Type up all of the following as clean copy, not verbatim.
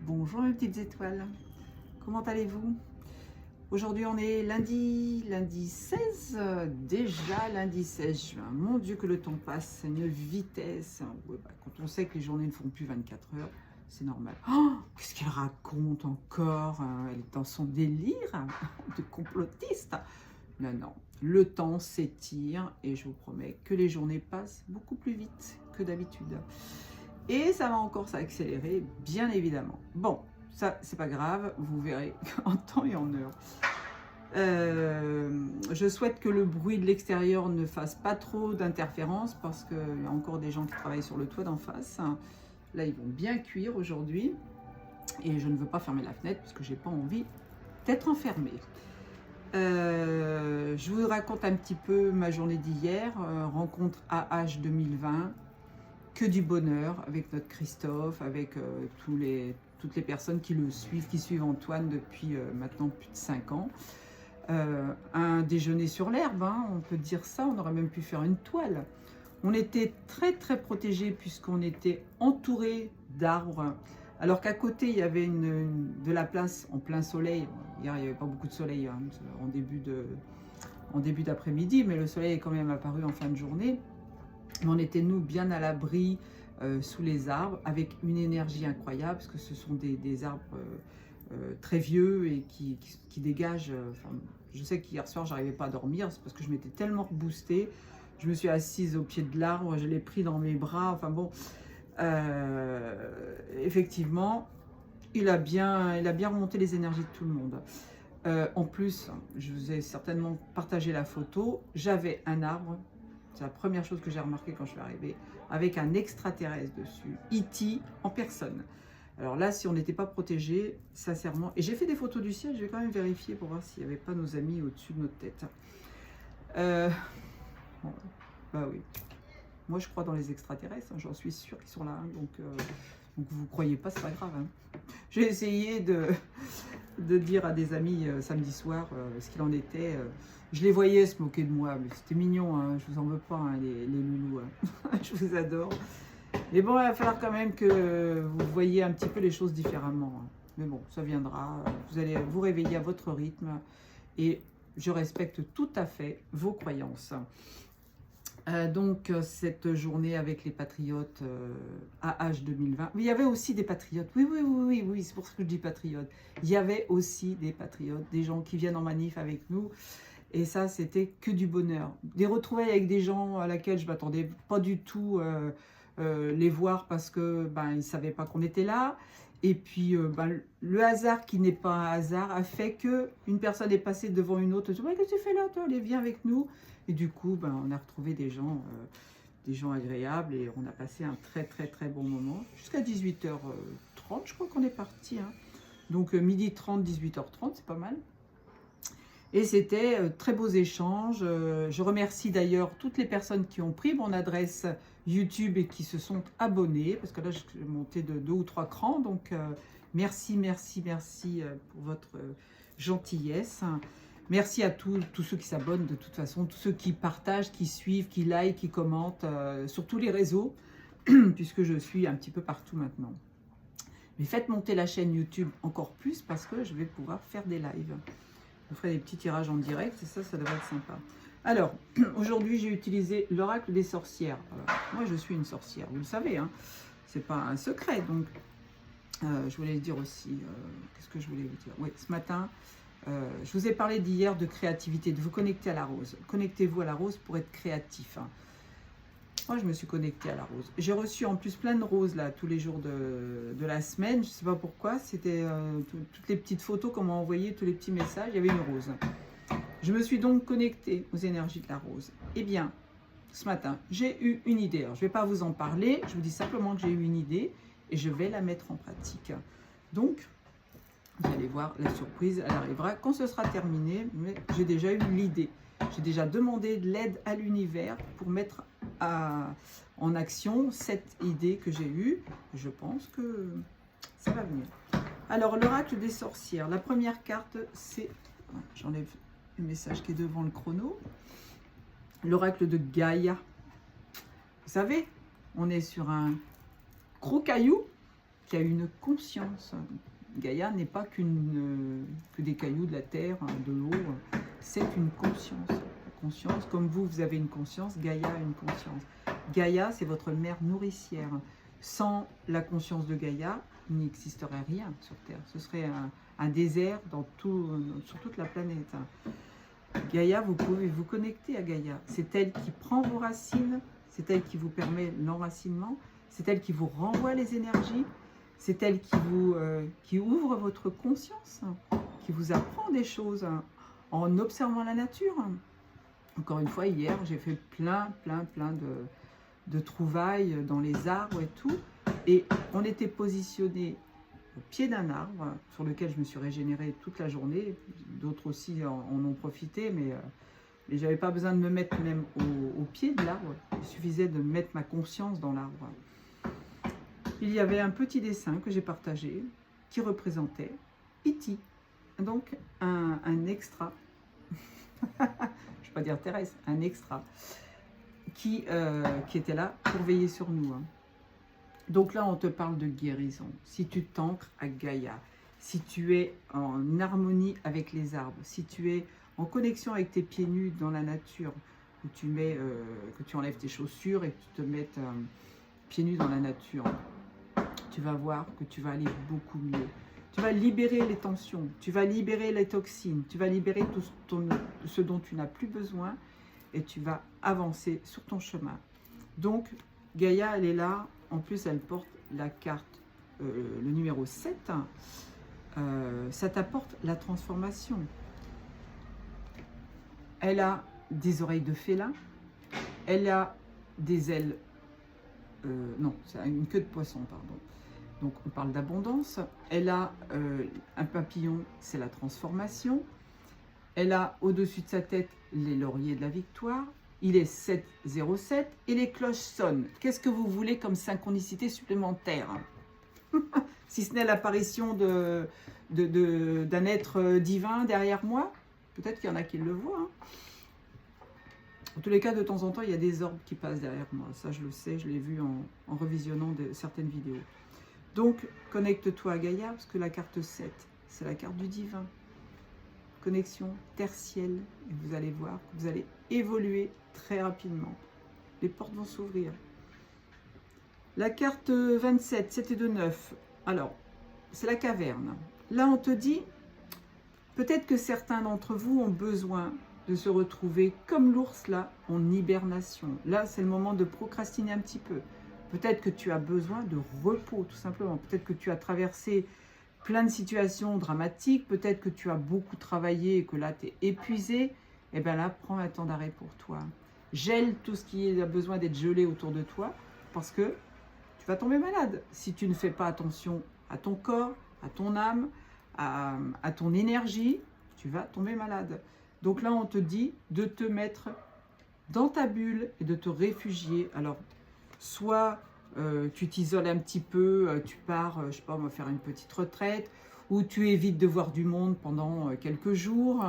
Bonjour mes petites étoiles, comment allez-vous? Aujourd'hui on est lundi 16, déjà lundi 16 juin. Mon Dieu que le temps passe, c'est une vitesse. Ouais, quand on sait que les journées ne font plus 24 heures, c'est normal. Oh, qu'est-ce qu'elle raconte encore? Elle est dans son délire de complotiste. Non, non, le temps s'étire et je vous promets que les journées passent beaucoup plus vite que d'habitude. Et ça va encore s'accélérer, bien évidemment. Bon, ça, c'est pas grave, vous verrez en temps et en heure. Je souhaite que le bruit de l'extérieur ne fasse pas trop d'interférences parce qu'il y a encore des gens qui travaillent sur le toit d'en face. Là, ils vont bien cuire aujourd'hui. Et je ne veux pas fermer la fenêtre parce que j'ai pas envie d'être enfermée. Je vous raconte un petit peu ma journée d'hier, rencontre AH 2020. Que du bonheur avec notre Christophe, avec toutes les personnes qui le suivent, qui suivent Antoine depuis maintenant plus de 5 ans. Un déjeuner sur l'herbe, hein, on peut dire ça, on aurait même pu faire une toile. On était très très protégés puisqu'on était entouré d'arbres, alors qu'à côté il y avait de la place en plein soleil. Hier il n'y avait pas beaucoup de soleil hein, en début d'après-midi, mais le soleil est quand même apparu en fin de journée. On était, nous, bien à l'abri sous les arbres, avec une énergie incroyable, parce que ce sont des arbres très vieux et qui dégagent. Je sais qu'hier soir, j'arrivais pas à dormir, c'est parce que je m'étais tellement reboostée. Je me suis assise au pied de l'arbre, je l'ai pris dans mes bras. Enfin bon, effectivement, il a bien remonté les énergies de tout le monde. En plus, je vous ai certainement partagé la photo, j'avais un arbre. C'est la première chose que j'ai remarqué quand je suis arrivée, avec un extraterrestre dessus, E.T. en personne. Alors là, si on n'était pas protégé, sincèrement, et j'ai fait des photos du ciel, je vais quand même vérifier pour voir s'il n'y avait pas nos amis au-dessus de notre tête. Bon, bah oui. Moi, je crois dans les extraterrestres, hein, j'en suis sûre qu'ils sont là. Hein, donc vous ne croyez pas, c'est pas grave. Hein. J'ai essayé de dire à des amis samedi soir ce qu'il en était. Je les voyais se moquer de moi, mais c'était mignon, hein, je vous en veux pas, hein, les loulous. Hein. Je vous adore. Mais bon, il va falloir quand même que vous voyez un petit peu les choses différemment. Hein. Mais bon, ça viendra. Vous allez vous réveiller à votre rythme. Et je respecte tout à fait vos croyances. Donc, cette journée avec les patriotes AH 2020. Mais il y avait aussi des patriotes. Oui, c'est pour ça que je dis patriotes. Il y avait aussi des patriotes, des gens qui viennent en manif avec nous. Et ça, c'était que du bonheur. Des retrouvailles avec des gens à laquelle je ne m'attendais pas du tout les voir parce que ils ne savaient pas qu'on était là. Et puis, le hasard qui n'est pas un hasard a fait qu'une personne est passée devant une autre. Qu'est-ce que tu fais là, toi? Allez, viens avec nous. Et du coup, on a retrouvé des gens agréables et on a passé un très, très, très bon moment. Jusqu'à 18h30, je crois qu'on est parti. Hein. Donc, 12h30, 18h30, c'est pas mal. Et c'était très beaux échanges. Je remercie d'ailleurs toutes les personnes qui ont pris mon adresse YouTube et qui se sont abonnées. Parce que là, j'ai monté de 2 ou 3 crans. Donc, merci pour votre gentillesse. Merci à tous ceux qui s'abonnent de toute façon. Tous ceux qui partagent, qui suivent, qui like, qui commentent sur tous les réseaux. Puisque je suis un petit peu partout maintenant. Mais faites monter la chaîne YouTube encore plus parce que je vais pouvoir faire des lives. Je ferai des petits tirages en direct et ça devrait être sympa. Alors, aujourd'hui, j'ai utilisé l'oracle des sorcières. Moi, je suis une sorcière, vous le savez, hein. C'est pas un secret. Donc, je voulais dire aussi, qu'est-ce que je voulais vous dire? Oui, ce matin, je vous ai parlé d'hier de créativité, de vous connecter à la rose. Connectez-vous à la rose pour être créatif. Hein. Moi, je me suis connectée à la rose. J'ai reçu en plus plein de roses là tous les jours de la semaine. Je ne sais pas pourquoi. C'était toutes les petites photos qu'on m'a envoyées, tous les petits messages. Il y avait une rose. Je me suis donc connectée aux énergies de la rose. Eh bien, ce matin, j'ai eu une idée. Alors, je ne vais pas vous en parler. Je vous dis simplement que j'ai eu une idée et je vais la mettre en pratique. Donc, vous allez voir, la surprise, elle arrivera quand ce sera terminé. Mais j'ai déjà eu l'idée. J'ai déjà demandé de l'aide à l'univers pour mettre en action cette idée que j'ai eue. Je pense que ça va venir. Alors, l'oracle des sorcières. La première carte, c'est... J'enlève le message qui est devant le chrono. L'oracle de Gaïa. Vous savez, on est sur un gros caillou qui a une conscience. Gaïa n'est pas que des cailloux, de la terre, de l'eau, c'est une conscience. Conscience, comme vous avez une conscience, Gaïa a une conscience. Gaïa, c'est votre mère nourricière. Sans la conscience de Gaïa, il n'existerait rien sur Terre. Ce serait un désert sur toute la planète. Gaïa, vous pouvez vous connecter à Gaïa. C'est elle qui prend vos racines, c'est elle qui vous permet l'enracinement, c'est elle qui vous renvoie les énergies, c'est elle qui ouvre votre conscience, qui vous apprend des choses en observant la nature. Encore une fois, hier, j'ai fait plein de trouvailles dans les arbres et tout. Et on était positionné au pied d'un arbre sur lequel je me suis régénérée toute la journée. D'autres aussi en ont profité, mais je n'avais pas besoin de me mettre même au pied de l'arbre. Il suffisait de mettre ma conscience dans l'arbre. Il y avait un petit dessin que j'ai partagé qui représentait E.T. Donc un extra, je ne vais pas dire terrestre, un extra qui était là pour veiller sur nous. Donc là, on te parle de guérison. Si tu t'ancres à Gaïa, si tu es en harmonie avec les arbres, si tu es en connexion avec tes pieds nus dans la nature, que tu enlèves tes chaussures et que tu te mettes pieds nus dans la nature, tu vas voir que tu vas aller beaucoup mieux. Tu vas libérer les tensions, tu vas libérer les toxines, tu vas libérer tout ce dont tu n'as plus besoin et tu vas avancer sur ton chemin. Donc, Gaïa, elle est là. En plus, elle porte la carte, le numéro 7. Ça t'apporte la transformation. Elle a des oreilles de félin. Elle a des ailes... non, c'est une queue de poisson, pardon. Donc, on parle d'abondance. Elle a un papillon, c'est la transformation. Elle a au-dessus de sa tête les lauriers de la victoire. Il est 7h07 et les cloches sonnent. Qu'est-ce que vous voulez comme synchronicité supplémentaire? Si ce n'est l'apparition d'un être divin derrière moi, peut-être qu'il y en a qui le voient. Hein. En tous les cas, de temps en temps, il y a des orbes qui passent derrière moi. Ça, je le sais, je l'ai vu en revisionnant certaines vidéos. Donc, connecte-toi à Gaïa, parce que la carte 7, c'est la carte du divin. Connexion terre-ciel, et vous allez voir que vous allez évoluer très rapidement. Les portes vont s'ouvrir. La carte 27, 7 et 2, 9. Alors, c'est la caverne. Là, on te dit, peut-être que certains d'entre vous ont besoin de se retrouver comme l'ours là, en hibernation. Là, c'est le moment de procrastiner un petit peu. Peut-être que tu as besoin de repos, tout simplement. Peut-être que tu as traversé plein de situations dramatiques. Peut-être que tu as beaucoup travaillé et que là, tu es épuisé. Et bien là, prends un temps d'arrêt pour toi. Gèle tout ce qui a besoin d'être gelé autour de toi parce que tu vas tomber malade. Si tu ne fais pas attention à ton corps, à ton âme, à ton énergie, tu vas tomber malade. Donc là, on te dit de te mettre dans ta bulle et de te réfugier. Alors, soit tu t'isoles un petit peu, tu pars, je sais pas, on va faire une petite retraite, ou tu évites de voir du monde pendant quelques jours,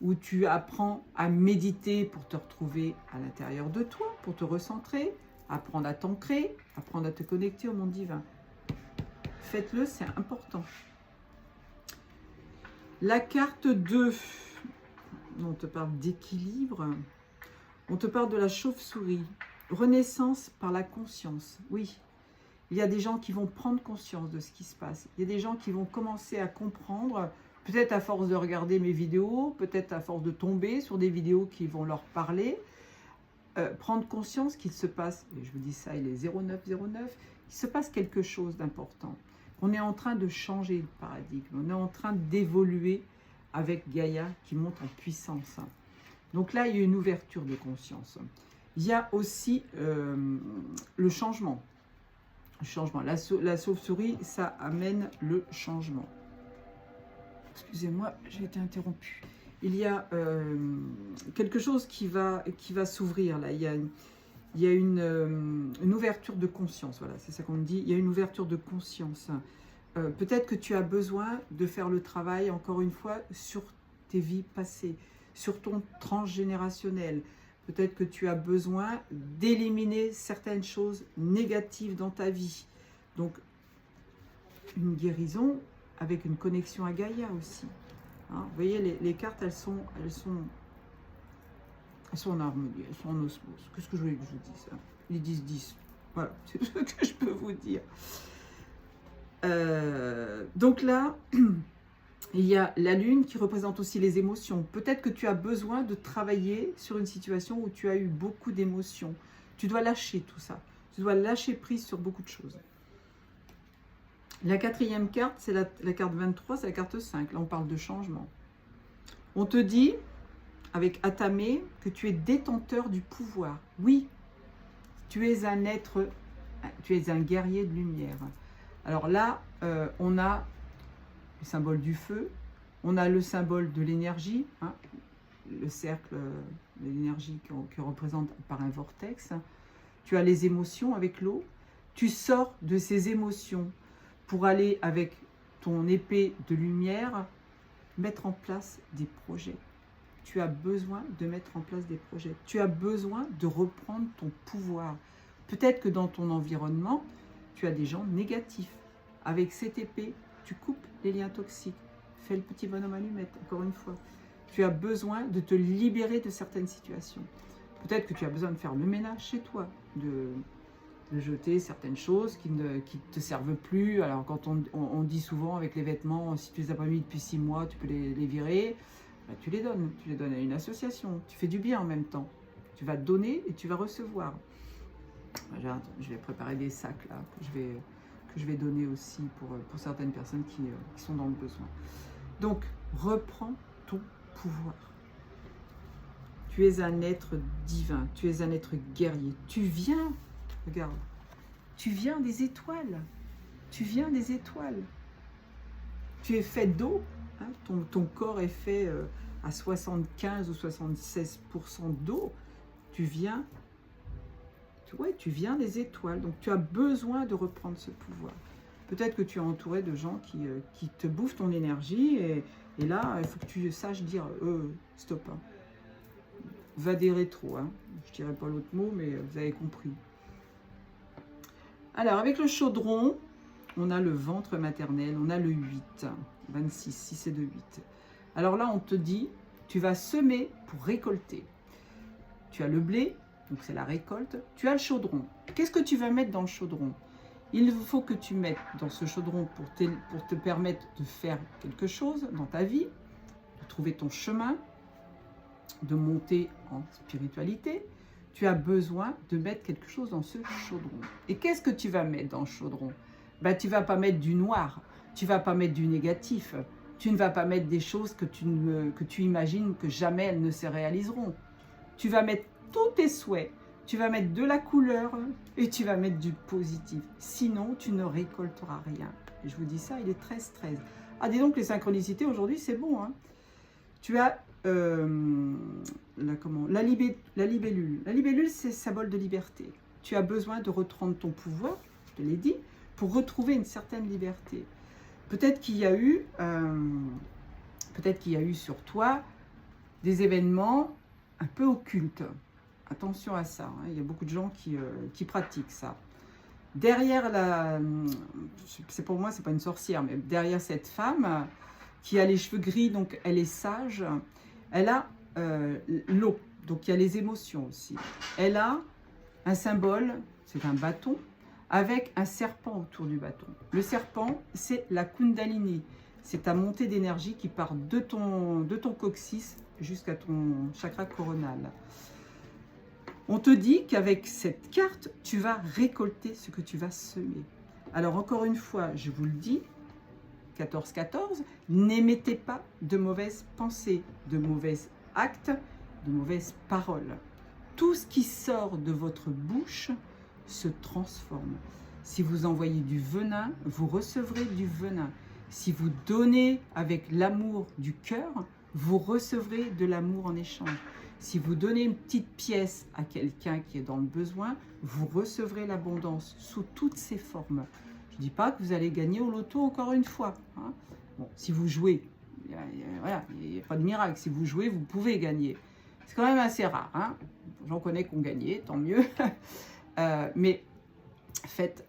ou tu apprends à méditer pour te retrouver à l'intérieur de toi, pour te recentrer, apprendre à t'ancrer, apprendre à te connecter au monde divin. Faites-le, c'est important. La carte 2, on te parle d'équilibre, on te parle de la chauve-souris. Renaissance par la conscience, oui. Il y a des gens qui vont prendre conscience de ce qui se passe. Il y a des gens qui vont commencer à comprendre, peut-être à force de regarder mes vidéos, peut-être à force de tomber sur des vidéos qui vont leur parler, prendre conscience qu'il se passe, et je vous dis ça, il est 0909, qu'il se passe quelque chose d'important. On est en train de changer de paradigme, on est en train d'évoluer avec Gaïa qui monte en puissance. Donc là, il y a une ouverture de conscience. Il y a aussi le changement. Le changement. La chauve-souris, ça amène le changement. Excusez-moi, j'ai été interrompue. Il y a quelque chose qui va s'ouvrir là. Il y a une ouverture de conscience. Voilà, c'est ça qu'on me dit. Il y a une ouverture de conscience. Peut-être que tu as besoin de faire le travail, encore une fois, sur tes vies passées, sur ton transgénérationnel. Peut-être que tu as besoin d'éliminer certaines choses négatives dans ta vie. Donc, une guérison avec une connexion à Gaïa aussi. Hein, vous voyez, les cartes, elles sont en harmonie, elles sont en osmose. Qu'est-ce que je voulais que je vous dise, hein? Les 10-10. Voilà, c'est ce que je peux vous dire. Donc là, il y a la lune qui représente aussi les émotions. Peut-être que tu as besoin de travailler sur une situation où tu as eu beaucoup d'émotions. Tu dois lâcher tout ça. Tu dois lâcher prise sur beaucoup de choses. La quatrième carte, c'est la carte 23, c'est la carte 5. Là, on parle de changement. On te dit, avec Atamé, que tu es détenteur du pouvoir. Oui, tu es un être, tu es un guerrier de lumière. Alors là, on a le symbole du feu, on a le symbole de l'énergie, hein, le cercle de l'énergie qui représente par un vortex. Tu as les émotions avec l'eau. Tu sors de ces émotions pour aller avec ton épée de lumière, mettre en place des projets. Tu as besoin de mettre en place des projets. Tu as besoin de reprendre ton pouvoir. Peut-être que dans ton environnement, tu as des gens négatifs. Avec cette épée, tu coupes les liens toxiques. Fais le petit bonhomme allumette, encore une fois. Tu as besoin de te libérer de certaines situations. Peut-être que tu as besoin de faire le ménage chez toi, de jeter certaines choses qui ne te servent plus. Alors quand on dit souvent avec les vêtements, si tu les as pas mis depuis 6 mois, tu peux les virer. Ben, tu les donnes à une association. Tu fais du bien en même temps. Tu vas donner et tu vas recevoir. Je vais préparer des sacs là que je vais donner aussi pour certaines personnes qui sont dans le besoin. Donc, reprends ton pouvoir. Tu es un être divin, tu es un être guerrier. Tu viens, regarde, tu viens des étoiles. Tu viens des étoiles. Tu es fait d'eau. Hein, ton corps est fait à 75 ou 76% d'eau. Tu viens des étoiles. Donc tu as besoin de reprendre ce pouvoir. Peut-être que tu es entouré de gens qui te bouffent ton énergie. Et là, il faut que tu saches dire stop. Hein. Va des rétros. Hein. Je ne dirais pas l'autre mot, mais vous avez compris. Alors, avec le chaudron, on a le ventre maternel, on a le 8, 26, 6 et 2, 8. Alors là, on te dit, tu vas semer pour récolter. Tu as le blé, donc c'est la récolte. Tu as le chaudron. Qu'est-ce que tu vas mettre dans le chaudron? Il faut que tu mettes dans ce chaudron pour te permettre de faire quelque chose dans ta vie, de trouver ton chemin, de monter en spiritualité. Tu as besoin de mettre quelque chose dans ce chaudron. Et qu'est-ce que tu vas mettre dans le chaudron? Ben, tu ne vas pas mettre du noir, tu ne vas pas mettre du négatif, tu ne vas pas mettre des choses que tu imagines que jamais elles ne se réaliseront. Tu vas mettre tous tes souhaits, tu vas mettre de la couleur et tu vas mettre du positif. Sinon, tu ne récolteras rien. Et je vous dis ça, il est 13-13. Ah, dis donc, les synchronicités aujourd'hui, c'est bon. Hein. Tu as la libellule. La libellule, c'est symbole de liberté. Tu as besoin de reprendre ton pouvoir, je te l'ai dit, pour retrouver une certaine liberté. Peut-être qu'il y a eu sur toi des événements un peu occultes. Attention à ça, hein. Il y a beaucoup de gens qui pratiquent ça. Derrière pour moi, c'est pas une sorcière, mais derrière cette femme qui a les cheveux gris, donc elle est sage, elle a l'eau, donc il y a les émotions aussi. Elle a un symbole, c'est un bâton, avec un serpent autour du bâton. Le serpent, c'est la Kundalini, c'est ta montée d'énergie qui part de ton coccyx jusqu'à ton chakra coronal. On te dit qu'avec cette carte, tu vas récolter ce que tu vas semer. Alors encore une fois, je vous le dis, 14-14, n'émettez pas de mauvaises pensées, de mauvais actes, de mauvaises paroles. Tout ce qui sort de votre bouche se transforme. Si vous envoyez du venin, vous recevrez du venin. Si vous donnez avec l'amour du cœur, vous recevrez de l'amour en échange. Si vous donnez une petite pièce à quelqu'un qui est dans le besoin, vous recevrez l'abondance sous toutes ses formes. Je ne dis pas que vous allez gagner au loto encore une fois. Hein. Bon, si vous jouez, il n'y a pas de miracle. Si vous jouez, vous pouvez gagner. C'est quand même assez rare. Hein. J'en connais qui ont gagné, tant mieux. Mais faites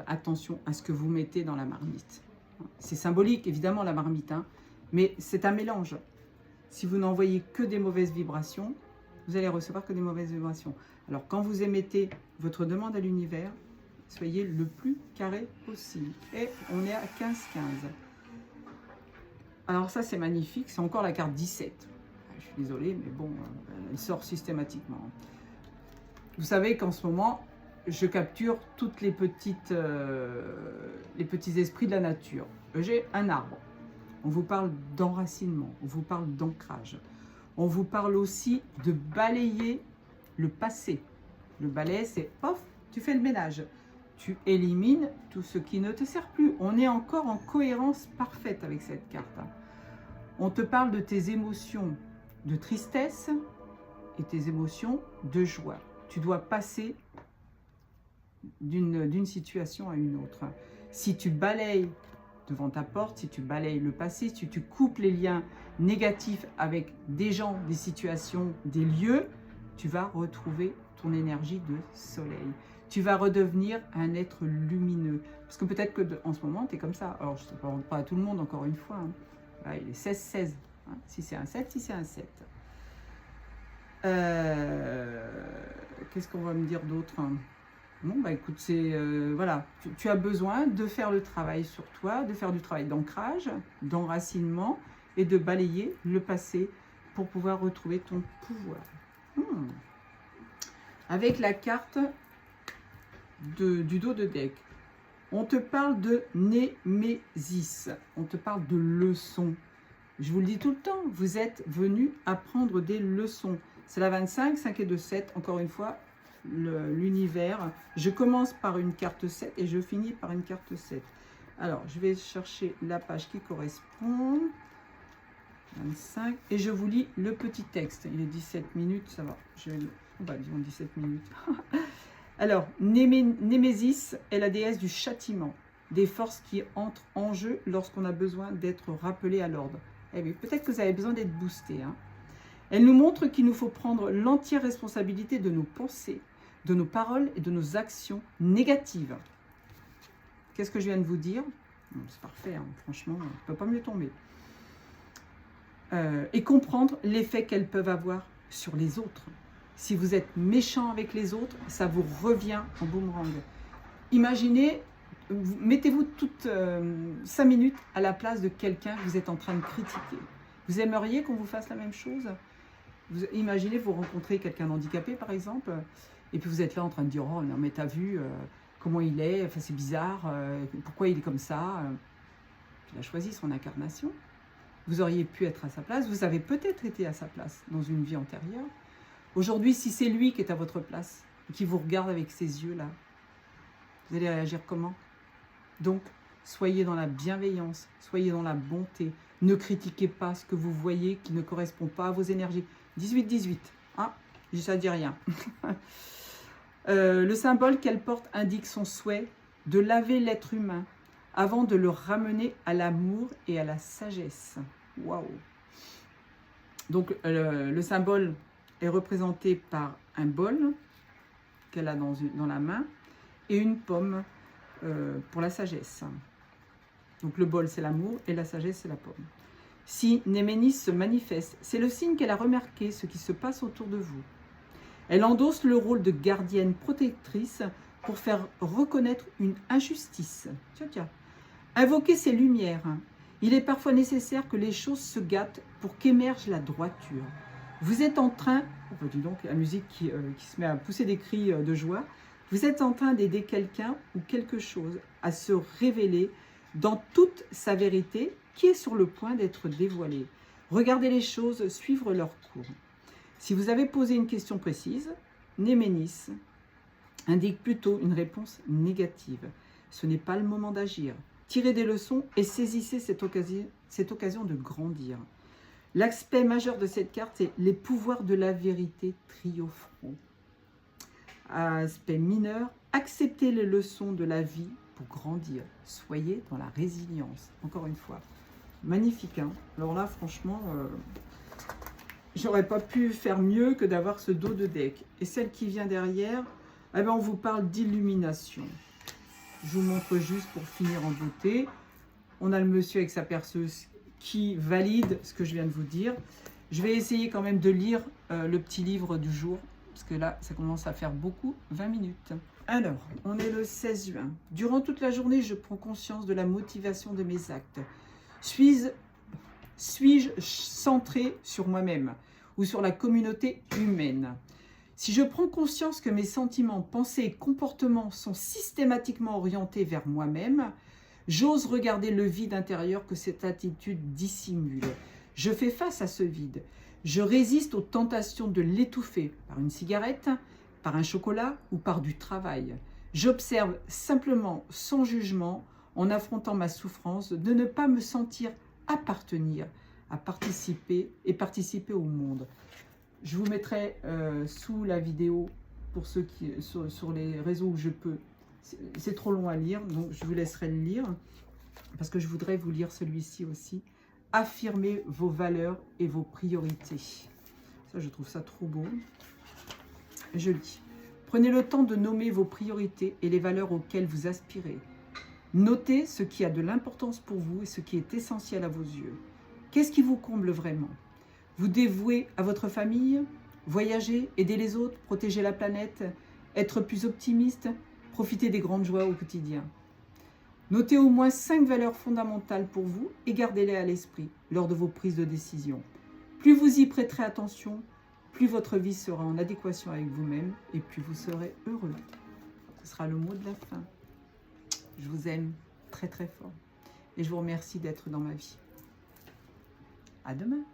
attention à ce que vous mettez dans la marmite. c'est symbolique, évidemment, la marmite, hein, mais c'est un mélange. Si vous n'envoyez que des mauvaises vibrations, vous allez recevoir que des mauvaises vibrations. Alors, quand vous émettez votre demande à l'univers, soyez le plus carré possible. Et on est à 15-15. Alors ça, c'est magnifique. C'est encore la carte 17. Je suis désolée, mais bon, elle sort systématiquement. Vous savez qu'en ce moment, je capture toutes les petits esprits de la nature. J'ai un arbre. On vous parle d'enracinement. On vous parle d'ancrage. On vous parle aussi de balayer le passé. Le balai, c'est pof, tu fais le ménage. Tu élimines tout ce qui ne te sert plus. On est encore en cohérence parfaite avec cette carte. On te parle de tes émotions de tristesse et tes émotions de joie. Tu dois passer d'une situation à une autre. Si tu balayes devant ta porte, si tu balayes le passé, si tu coupes les liens négatifs avec des gens, des situations, des lieux, tu vas retrouver ton énergie de soleil. Tu vas redevenir un être lumineux. Parce que peut-être qu'en ce moment, tu es comme ça. Alors, je ne te parle pas à tout le monde, encore une fois. Hein. Là, il est 16-16. Hein. Si c'est un 7, si c'est un 7. Qu'est-ce qu'on va me dire d'autre? Bon, bah écoute, c'est... voilà. Tu as besoin de faire le travail sur toi, de faire du travail d'ancrage, d'enracinement et de balayer le passé pour pouvoir retrouver ton pouvoir. Avec la carte du dos de deck, on te parle de némésis, on te parle de leçons. Je vous le dis tout le temps, vous êtes venu apprendre des leçons. C'est la 25, 5 et 2, 7, encore une fois, l'univers. Je commence par une carte 7 et je finis par une carte 7. Alors, je vais chercher la page qui correspond. 25, et je vous lis le petit texte. Il est 17 minutes, ça va. Disons 17 minutes. Alors, Némésis est la déesse du châtiment, des forces qui entrent en jeu lorsqu'on a besoin d'être rappelé à l'ordre. Eh bien, peut-être que vous avez besoin d'être boosté. Hein. Elle nous montre qu'il nous faut prendre l'entière responsabilité de nos pensées, de nos paroles et de nos actions négatives. Qu'est-ce que je viens de vous dire? C'est parfait, hein. Franchement, on ne peut pas mieux tomber. Et comprendre l'effet qu'elles peuvent avoir sur les autres. Si vous êtes méchant avec les autres, ça vous revient en boomerang. Imaginez, mettez-vous toutes 5 minutes à la place de quelqu'un que vous êtes en train de critiquer. Vous aimeriez qu'on vous fasse la même chose? Imaginez, vous rencontrez quelqu'un d'handicapé, par exemple, et puis vous êtes là en train de dire « Oh non, mais t'as vu comment il est, enfin, c'est bizarre, pourquoi il est comme ça ?» Il a choisi son incarnation. Vous auriez pu être à sa place, vous avez peut-être été à sa place dans une vie antérieure. Aujourd'hui, si c'est lui qui est à votre place, et qui vous regarde avec ses yeux-là, vous allez réagir comment? Donc, soyez dans la bienveillance, soyez dans la bonté. Ne critiquez pas ce que vous voyez qui ne correspond pas à vos énergies. 18-18, hein, ça ne dit rien. Le symbole qu'elle porte indique son souhait de laver l'être humain avant de le ramener à l'amour et à la sagesse. Waouh! Donc, le symbole est représenté par un bol qu'elle a dans la main et une pomme pour la sagesse. Donc, le bol, c'est l'amour et la sagesse, c'est la pomme. Si Néménis se manifeste, c'est le signe qu'elle a remarqué ce qui se passe autour de vous. Elle endosse le rôle de gardienne protectrice pour faire reconnaître une injustice. Tiens. Invoquer ses lumières. Il est parfois nécessaire que les choses se gâtent pour qu'émerge la droiture. Vous êtes en train, dis donc, la musique qui se met à pousser des cris de joie, vous êtes en train d'aider quelqu'un ou quelque chose à se révéler dans toute sa vérité qui est sur le point d'être dévoilée. Regardez les choses suivre leur cours. Si vous avez posé une question précise, Néménis indique plutôt une réponse négative. Ce n'est pas le moment d'agir. Tirez des leçons et saisissez cette occasion de grandir. L'aspect majeur de cette carte, c'est les pouvoirs de la vérité triompheront. Aspect mineur, acceptez les leçons de la vie pour grandir. Soyez dans la résilience. Encore une fois, magnifique. Hein? Alors là, franchement, j'aurais pas pu faire mieux que d'avoir ce dos de deck. Et celle qui vient derrière, eh bien, on vous parle d'illumination. Je vous montre juste pour finir en beauté. On a le monsieur avec sa perceuse qui valide ce que je viens de vous dire. Je vais essayer quand même de lire le petit livre du jour, parce que là, ça commence à faire beaucoup, 20 minutes. Alors, on est le 16 juin. Durant toute la journée, je prends conscience de la motivation de mes actes. Suis-je centré sur moi-même ou sur la communauté humaine? Si je prends conscience que mes sentiments, pensées et comportements sont systématiquement orientés vers moi-même, j'ose regarder le vide intérieur que cette attitude dissimule. Je fais face à ce vide. Je résiste aux tentations de l'étouffer par une cigarette, par un chocolat ou par du travail. J'observe simplement, sans jugement, en affrontant ma souffrance, de ne pas me sentir appartenir, à participer au monde. Je vous mettrai sous la vidéo pour ceux qui sur les réseaux où je peux. C'est trop long à lire, donc je vous laisserai le lire parce que je voudrais vous lire celui-ci aussi. Affirmez vos valeurs et vos priorités. Ça, je trouve ça trop beau. Je lis. Prenez le temps de nommer vos priorités et les valeurs auxquelles vous aspirez. Notez ce qui a de l'importance pour vous et ce qui est essentiel à vos yeux. Qu'est-ce qui vous comble vraiment? Vous dévouez à votre famille, voyager, aider les autres, protéger la planète, être plus optimiste, profiter des grandes joies au quotidien. Notez au moins 5 valeurs fondamentales pour vous et gardez-les à l'esprit lors de vos prises de décision. Plus vous y prêterez attention, plus votre vie sera en adéquation avec vous-même et plus vous serez heureux. Ce sera le mot de la fin. Je vous aime très très fort et je vous remercie d'être dans ma vie. À demain.